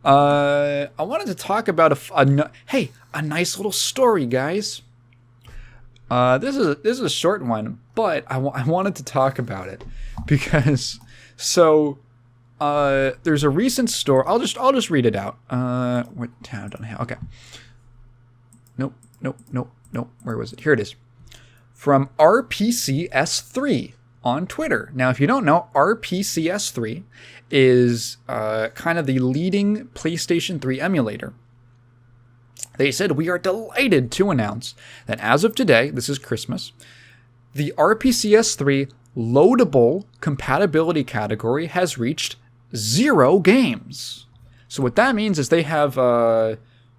I wanted to talk about a nice little story, guys. This is a short one, but I wanted to talk about it because there's a recent story. I'll just read it out. What town don't I have? Okay. Nope. Where was it? Here it is. From RPCS3 on Twitter. Now, if you don't know, RPCS3 is kind of the leading PlayStation 3 emulator. They said, we are delighted to announce that as of today, this is Christmas, the RPCS3 loadable compatibility category has reached 0 games. So what that means is they have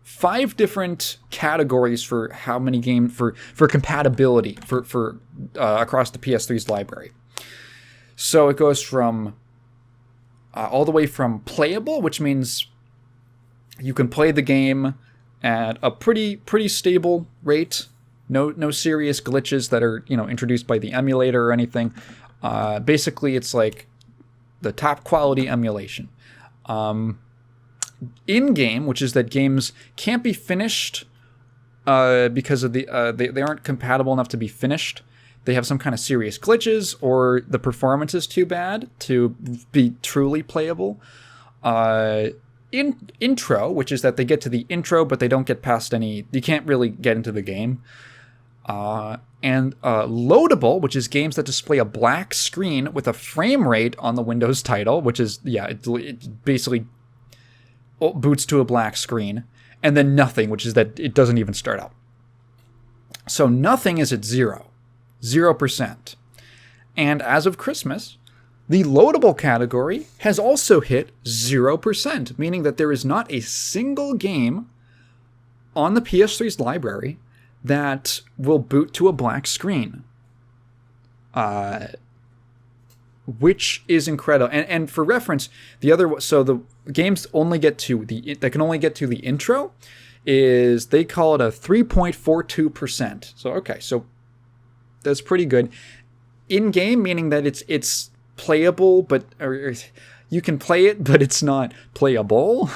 5 different categories for how many games for compatibility for across the PS3's library. So it goes from all the way from playable, which means you can play the game at a pretty stable rate. No serious glitches that are introduced by the emulator or anything. Basically, it's like the top quality emulation. In-game, which is that games can't be finished because of they aren't compatible enough to be finished. They have some kind of serious glitches, or the performance is too bad to be truly playable. Intro, which is that they get to the intro, but they don't get past any. You can't really get into the game. And loadable, which is games that display a black screen with a frame rate on the Windows title, which is it basically boots to a black screen, and then nothing, which is that it doesn't even start up. So nothing is at 0%. And as of Christmas, the loadable category has also hit 0%, meaning that there is not a single game on the PS3's library that will boot to a black screen. Which is incredible. And for reference, the games only get to that can only get to the intro is, they call it a 3.42%. So okay, so that's pretty good. In game, meaning that it's playable, but or you can play it, but it's not playable.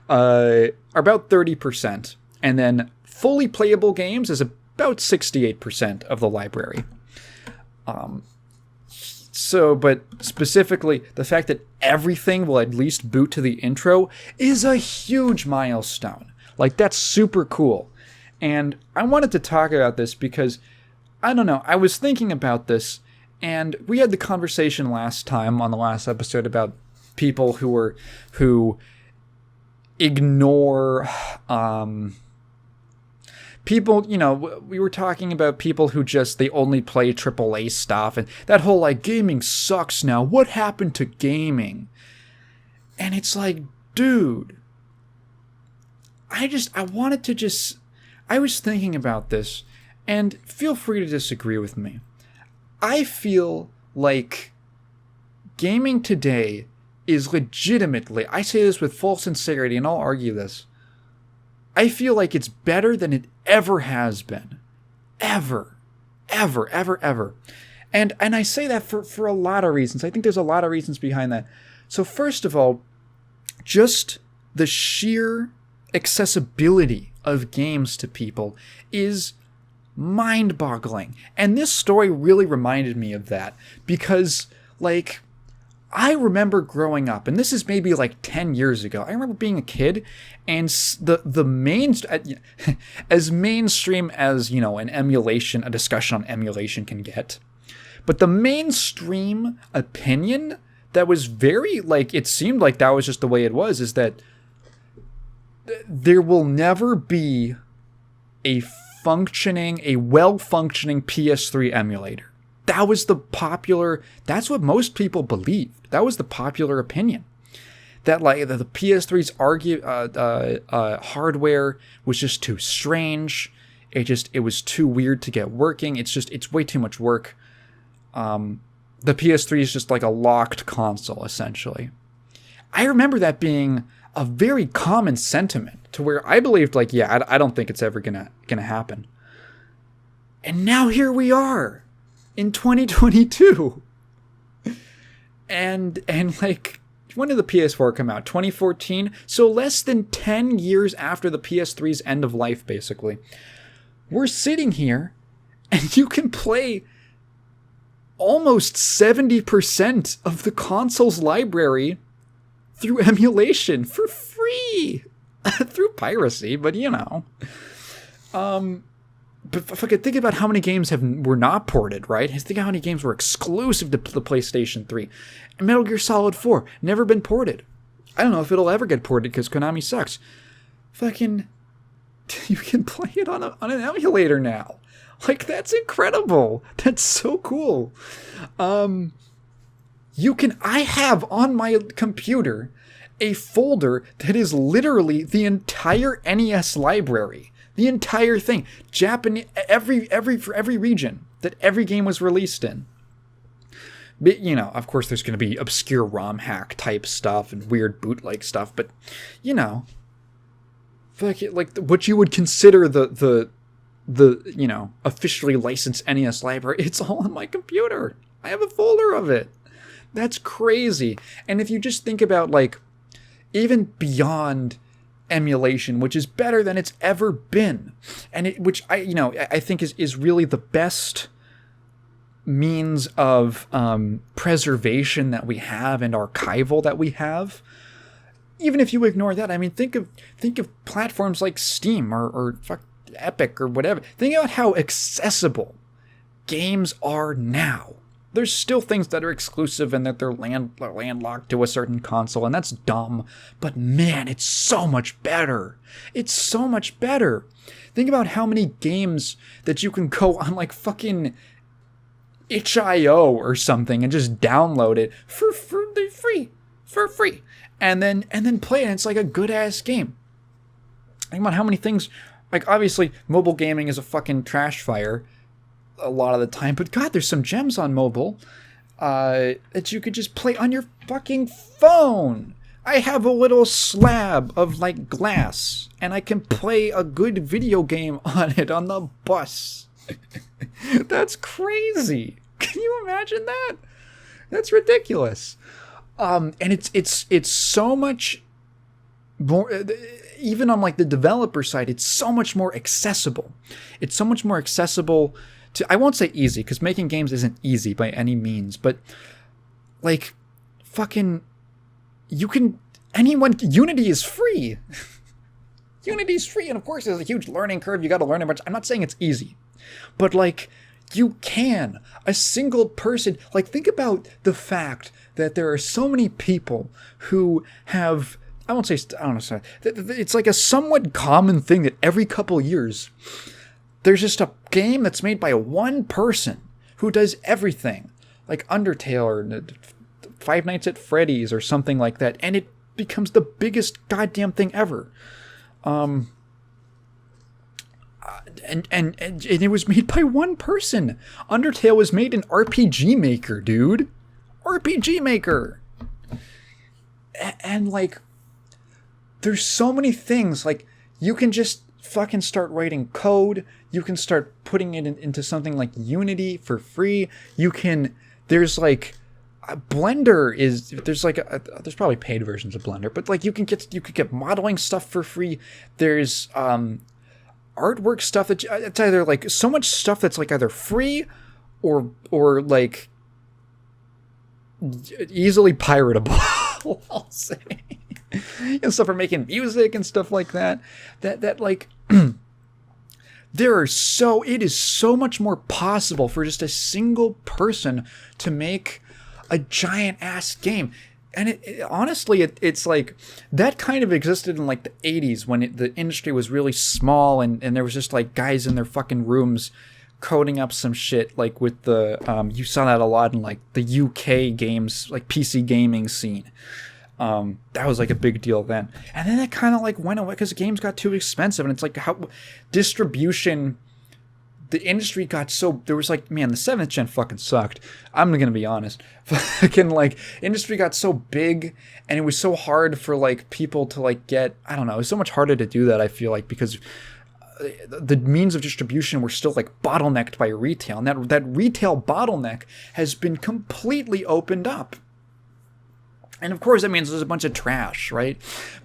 Are about 30%, and then fully playable games is about 68% of the library. So, but specifically, the fact that everything will at least boot to the intro is a huge milestone. Like, that's super cool. And I wanted to talk about this because, I don't know, I was thinking about this, and we had the conversation last time on the last episode about people who ignore, people, we were talking about people who they only play AAA stuff, and that whole, like, gaming sucks now. What happened to gaming? And it's like, dude, I was thinking about this, and feel free to disagree with me. I feel like gaming today is legitimately, I say this with full sincerity, and I'll argue this, I feel like it's better than it ever has been. Ever. And I say that for a lot of reasons. I think there's a lot of reasons behind that. So first of all, just the sheer accessibility of games to people is mind-boggling. And this story really reminded me of that because, like, I remember growing up, and this is maybe like 10 years ago. I remember being a kid, and the main, as mainstream as, an emulation, a discussion on emulation can get, but the mainstream opinion that was very, like, it seemed like that was just the way it was, is that there will never be a well-functioning PS3 emulator. That was that's what most people believed. That was the popular opinion. That, like, the PS3's hardware was just too strange. It was too weird to get working. It's way too much work. The PS3 is just like a locked console, essentially. I remember that being a very common sentiment, to where I believed, like, yeah, I don't think it's ever gonna happen. And now here we are in 2022. And like, when did the PS4 come out? 2014? So less than 10 years after the PS3's end of life, basically. We're sitting here, and you can play almost 70% of the console's library through emulation for free. Through piracy, but you know. But fucking think about how many games were not ported, right? Think how many games were exclusive to the PlayStation 3. And Metal Gear Solid 4, never been ported. I don't know if it'll ever get ported because Konami sucks. Fucking, you can play it on an emulator now. Like, that's incredible. That's so cool. I have on my computer a folder that is literally the entire NES library. The entire thing. Japanese, for every region that every game was released in. But, you know, of course there's going to be obscure ROM hack type stuff and weird bootleg stuff, but, you know, like what you would consider the you know, officially licensed NES library, it's all on my computer. I have a folder of it. That's crazy. And if you just think about, like, even beyond emulation, which is better than it's ever been, and which I think is really the best means of preservation that we have and archival that we have. Even if you ignore that, I mean, think of platforms like Steam or Epic or whatever. Think about how accessible games are now. There's still things that are exclusive and that they're landlocked to a certain console, and that's dumb. But man, it's so much better. It's so much better. Think about how many games that you can go on like fucking itch.io or something and just download it for free, and then play it. And it's like a good ass game. Think about how many things. Like, obviously, mobile gaming is a fucking trash fire a lot of the time, but God, there's some gems on mobile that you could just play on your fucking phone. I have a little slab of, like, glass, and I can play a good video game on it on the bus. That's crazy. Can you imagine that? That's ridiculous. And it's so much more. Even on like the developer side, it's so much more accessible. It's so much more accessible to, I won't say easy, because making games isn't easy by any means, but like fucking Unity is free. Unity is free, and of course there's a huge learning curve. You got to learn a bunch. I'm not saying it's easy, but like a single person, like think about the fact that there are so many people who have, I don't know. It's like a somewhat common thing that every couple years, there's just a game that's made by one person who does everything, like Undertale or Five Nights at Freddy's or something like that, and it becomes the biggest goddamn thing ever. And it was made by one person. Undertale was made in RPG Maker, dude. RPG Maker. And like, there's so many things, like, you can just fucking start writing code. You can start putting it into something like Unity for free. There's like, Blender there's probably paid versions of Blender, but like you could get modeling stuff for free. There's artwork stuff it's either like so much stuff that's like either free or like easily piratable. I'll say. Stuff for making music and stuff like that. That like it is so much more possible for just a single person to make a giant ass game. And honestly, it's like that kind of existed in like the 80s when the industry was really small and there was just like guys in their fucking rooms coding up some shit, like with the you saw that a lot in like the UK games, like PC gaming scene. That was like a big deal then. And then it kind of like went away because the games got too expensive. And it's like how distribution, the industry got so, there was like, man, the 7th gen fucking sucked. I'm going to be honest. Fucking like, industry got so big and it was so hard for like people to like get, I don't know, it was so much harder to do that, I feel like, because the means of distribution were still like bottlenecked by retail. And that retail bottleneck has been completely opened up. And of course, that means there's a bunch of trash, right?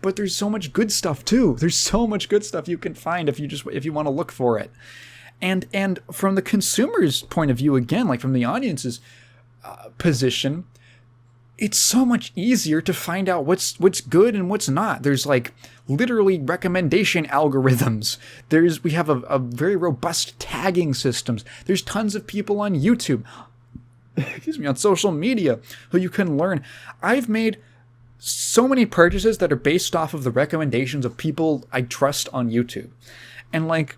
But there's so much good stuff too. There's so much good stuff you can find if you want to look for it. And from the consumer's point of view, again, like from the audience's position, it's so much easier to find out what's good and what's not. There's like literally recommendation algorithms. We have a very robust tagging systems. There's tons of people on YouTube, on social media who you can learn. I've made so many purchases that are based off of the recommendations of people I trust on YouTube. And like,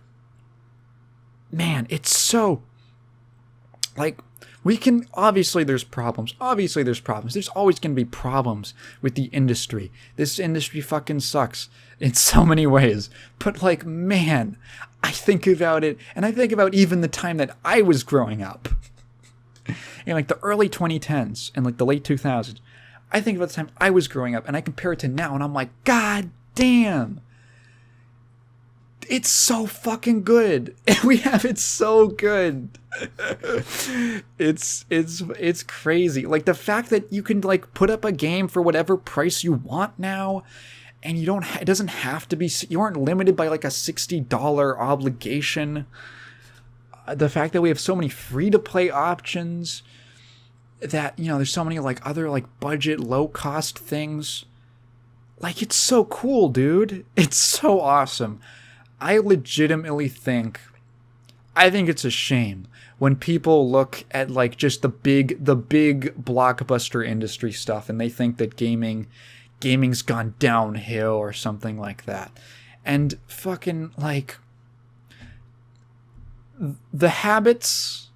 man, it's so like, we can, obviously there's problems. There's always going to be problems with the industry. This industry fucking sucks in so many ways. But like, man, I think about it, and I think about even the time that I was growing up. In like the early 2010s and like the late 2000s. I think about the time I was growing up, and I compare it to now, and I'm like, God damn. It's so fucking good. We have it so good. It's crazy. Like the fact that you can like put up a game for whatever price you want now, and it doesn't have to be, you aren't limited by like a $60 obligation. The fact that we have so many free to play options, that, you know, there's so many like other like budget low cost things. Like, it's so cool, dude. It's so awesome. I legitimately think it's a shame when people look at like just the big blockbuster industry stuff, and they think that gaming's gone downhill or something like that. And fucking like the habits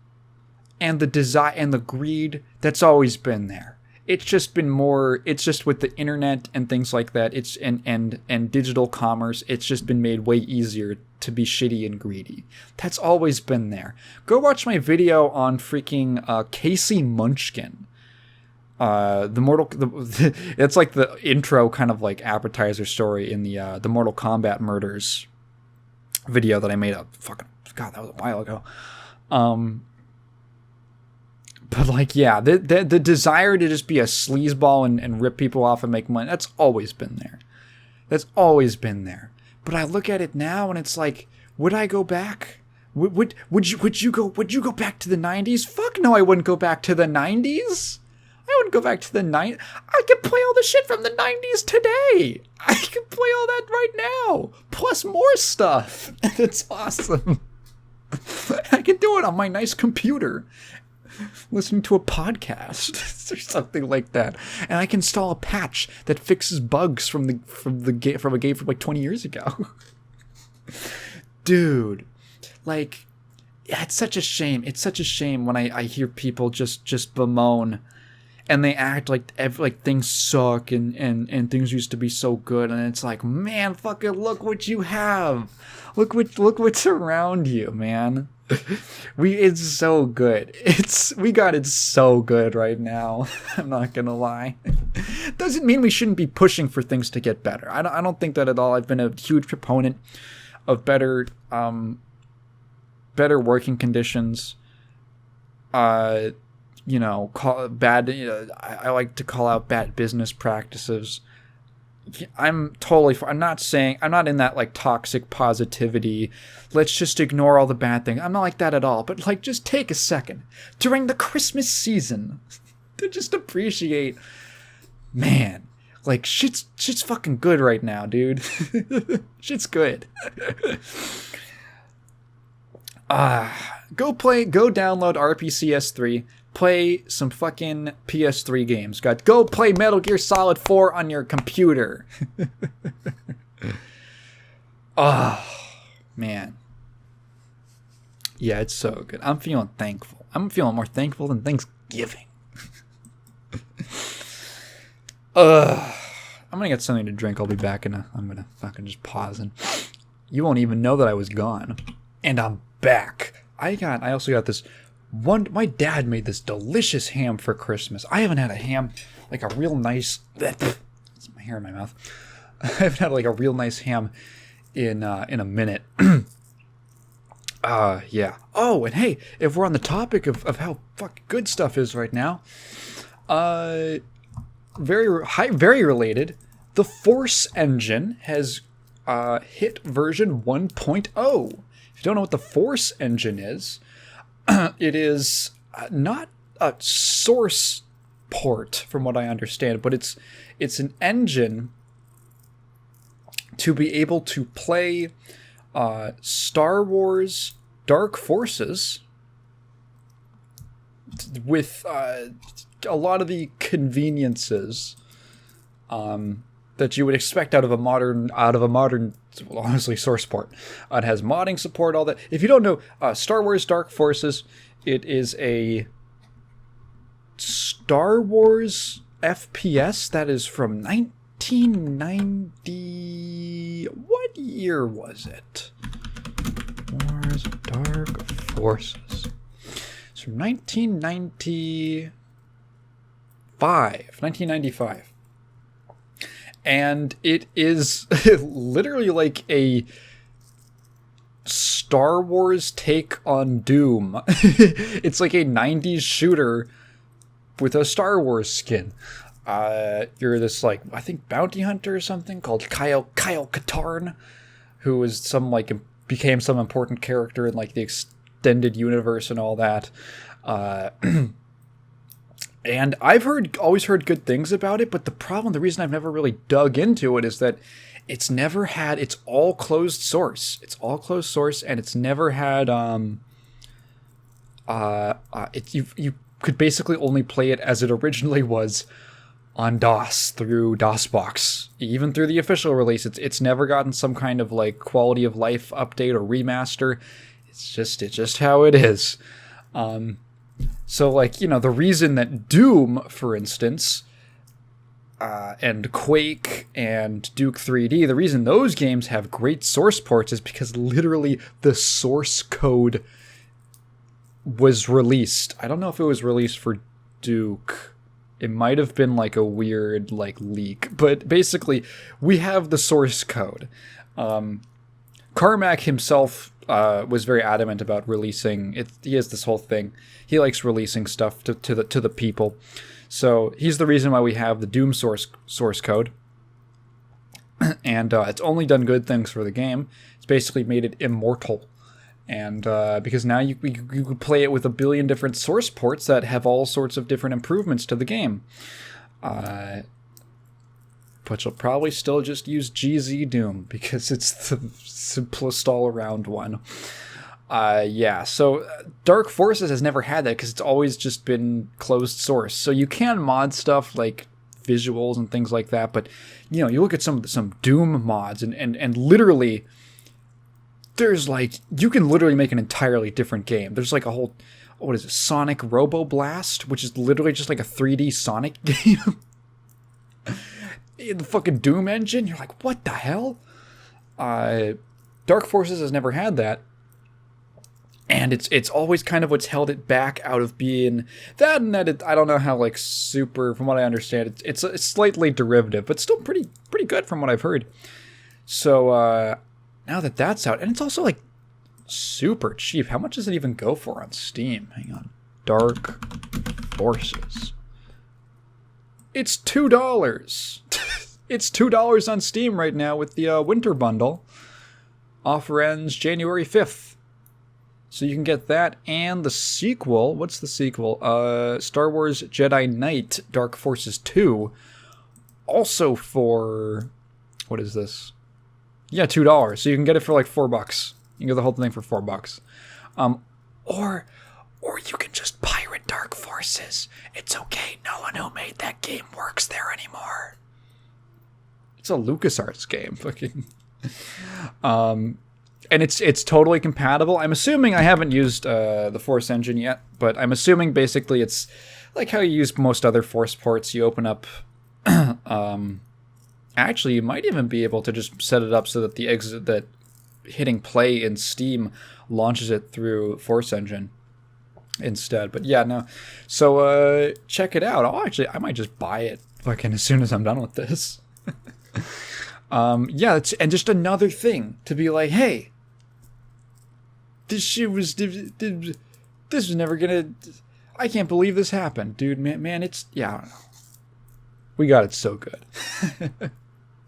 and the desire and the greed that's always been there. It's just with the internet and things like that. It's and digital commerce. It's just been made way easier to be shitty and greedy. That's always been there. Go watch my video on freaking Casey Munchkin. It's like the intro kind of like appetizer story in the Mortal Kombat murders video that I made up. Fucking God, that was a while ago. But like, yeah, the desire to just be a sleazeball and rip people off and make money, that's always been there. But I look at it now and it's like, would I go back? Would you go back to the 90s? Fuck no, I wouldn't go back to the 90s. I wouldn't go back to the 90s. I can play all the shit from the 90s today. I can play all that right now. Plus more stuff. That's awesome. I can do it on my nice computer, listening to a podcast or something like that, and I can install a patch that fixes bugs from a game from like 20 years ago. Dude, like, yeah, it's such a shame. It's such a shame when I hear people just bemoan, and they act like things suck and things used to be so good, and it's like, man, fucking look what you have. Look what's around you, man. It's so good. We got it so good right now. I'm not gonna lie. Doesn't mean we shouldn't be pushing for things to get better. I don't think that at all. I've been a huge proponent of better working conditions. I like to call out bad business practices. I'm not in that like toxic positivity, let's just ignore all the bad things. I'm not like that at all. But like, just take a second during the Christmas season to just appreciate, man, like shit's fucking good right now, dude. Shit's good. Go download RPCS3. Play some fucking PS3 games. Go play Metal Gear Solid 4 on your computer. Oh, man. Yeah, it's so good. I'm feeling thankful. I'm feeling more thankful than Thanksgiving. I'm gonna get something to drink. I'll be back I'm gonna fucking just pause, and you won't even know that I was gone. And I'm back. I also got this my dad made this delicious ham for Christmas. I haven't had a ham, like a real nice, it's my hair in my mouth. I haven't had like a real nice ham in a minute. Yeah. Oh, and hey, if we're on the topic of how fucking good stuff is right now, very related. The Force engine has hit version 1.0. If you don't know what the Force engine is, it is not a source port, from what I understand, but it's an engine to be able to play Star Wars Dark Forces with a lot of the conveniences that you would expect out of a modern, well, honestly, source port. It has modding support, all that. If you don't know, Star Wars Dark Forces, it is a Star Wars FPS that is from 1990. What year was it? Wars Dark Forces. It's from 1995. And it is literally like a Star Wars take on Doom. It's like a 90s shooter with a Star Wars skin. You're this, like, I think bounty hunter or something called Kyle Katarn, who was became some important character in like the extended universe and all that. And I've always heard good things about it, but the reason I've never really dug into it is that it's all closed source. It's all closed source, and it's never had, you could basically only play it as it originally was on DOS, through DOSBox. Even through the official release, it's never gotten some kind of like quality of life update or remaster. It's just how it is. So, like, the reason that Doom, for instance, and Quake and Duke 3D, the reason those games have great source ports is because literally the source code was released. I don't know if it was released for Duke. It might have been like a weird leak, but basically we have the source code. Carmack himself was very adamant about releasing it. He has this whole thing. He likes releasing stuff to the people. So he's the reason why we have the Doom source code. And it's only done good things for the game. It's basically made it immortal. And because now you could play it with a billion different source ports that have all sorts of different improvements to the game. But you'll probably still just use GZ Doom because it's the simplest all-around one. So Dark Forces has never had that because it's always just been closed source. So you can mod stuff like visuals and things like that, but you look at some Doom mods and literally there's you can literally make an entirely different game. There's like a whole, what is it, Sonic Robo Blast, which is literally just like a 3D Sonic game. In the fucking Doom engine, you're like, what the hell? Dark Forces has never had that. And it's always kind of what's held it back out of being that, and that I don't know how super, from what I understand, it's slightly derivative, but still pretty good from what I've heard. So now that that's out, and it's also super cheap. How much does it even go for on Steam? Hang on, Dark Forces. It's $2. It's $2 on Steam right now with the winter bundle. Offer ends January 5th. So you can get that and the sequel. What's the sequel? Star Wars Jedi Knight Dark Forces 2. Also for, what is this? Yeah, $2. So you can get it for $4. You can get the whole thing for $4. Or you can just pirate Dark Forces. It's okay. No one who made that game works there anymore. It's a LucasArts game. Fucking. And it's totally compatible. I'm assuming, I haven't used the Force engine yet, but I'm assuming basically it's like how you use most other Force ports. You open up. Actually, you might even be able to just set it up so that that hitting play in Steam launches it through Force engine instead. But yeah, no. So check it out. I might just buy it fucking as soon as I'm done with this. Yeah, and just another thing to be like, hey, this shit was, this was never gonna, I can't believe this happened, dude, man, it's, yeah, I don't know. We got it so good.